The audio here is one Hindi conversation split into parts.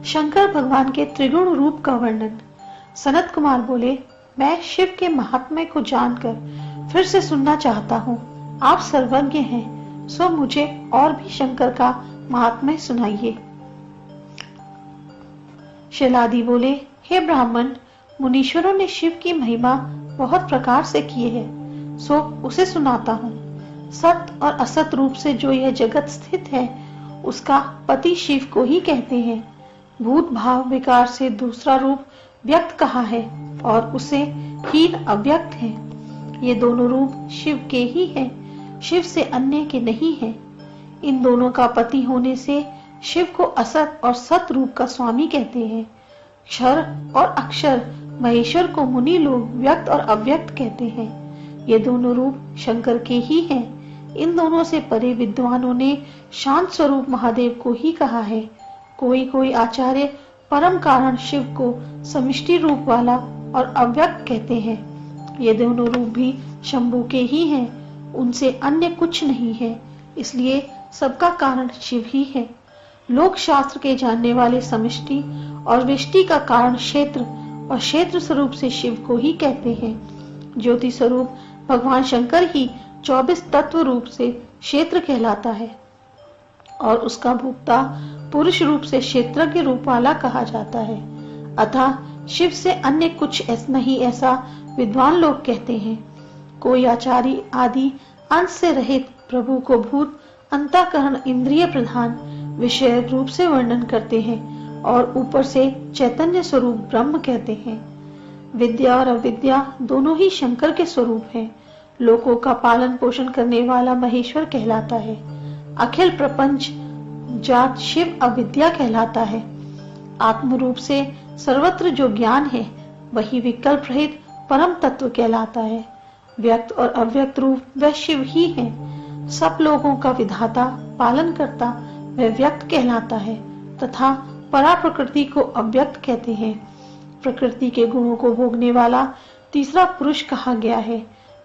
शंकर भगवान के त्रिगुण रूप का वर्णन। सनत कुमार बोले, मैं शिव के महात्म्य को जानकर फिर से सुनना चाहता हूँ। आप सर्वज्ञ हैं, सो मुझे और भी शंकर का महात्म्य सुनाइए। शैलादि बोले, हे ब्राह्मण, मुनीश्वरों ने शिव की महिमा बहुत प्रकार से की है, सो उसे सुनाता हूँ। सत और असत रूप से जो यह जगत स्थित है, उसका पति शिव को ही कहते हैं। भूत भाव विकार से दूसरा रूप व्यक्त कहा है और उसे हीन अव्यक्त है। ये दोनों रूप शिव के ही हैं, शिव से अन्य के नहीं हैं। इन दोनों का पति होने से शिव को असत और सत रूप का स्वामी कहते हैं। क्षर और अक्षर महेश्वर को मुनि लोग व्यक्त और अव्यक्त कहते हैं। ये दोनों रूप शंकर के ही हैं। इन दोनों से परे विद्वानों ने शांत स्वरूप महादेव को ही कहा है। कोई कोई आचार्य परम कारण शिव को समिष्टि रूप वाला और अव्यक्त कहते हैं। ये दोनों रूप भी शंभु के ही हैं, उनसे अन्य कुछ नहीं है, इसलिए सबका कारण शिव ही है। लोक शास्त्र के जानने वाले समिष्टि और व्यष्टि का कारण क्षेत्र और क्षेत्र स्वरूप से शिव को ही कहते हैं। ज्योति स्वरूप भगवान शंकर ही 24 तत्व रूप से क्षेत्र कहलाता है और उसका भोक्ता पुरुष रूप से क्षेत्रज्ञ रूप वाला कहा जाता है। अतः शिव से अन्य कुछ नहीं, ऐसा विद्वान लोग कहते हैं। कोई आचार्य आदि अंश से रहित प्रभु को भूत अंतःकरण इंद्रिय प्रधान विषय रूप से वर्णन करते हैं और ऊपर से चैतन्य स्वरूप ब्रह्म कहते हैं। विद्या और अविद्या दोनों ही शंकर के स्वरूप हैं। लोकों का पालन पोषण करने वाला महेश्वर कहलाता है। अखिल प्रपंच जात शिव अविद्या कहलाता है। आत्म रूप से सर्वत्र जो ज्ञान है, वही विकल्प रहित परम तत्व कहलाता है। व्यक्त और अव्यक्त रूप वह शिव ही है। सब लोगों का विधाता पालन करता वह व्यक्त कहलाता है तथा परा प्रकृति को अव्यक्त कहते हैं। प्रकृति के गुणों को भोगने वाला तीसरा पुरुष कहा गया है।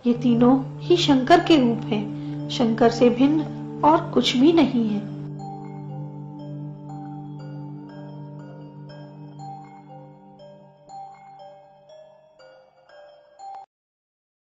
ये तीनों ही शंकर के रूप हैं। शंकर से भिन्न और कुछ भी नहीं है।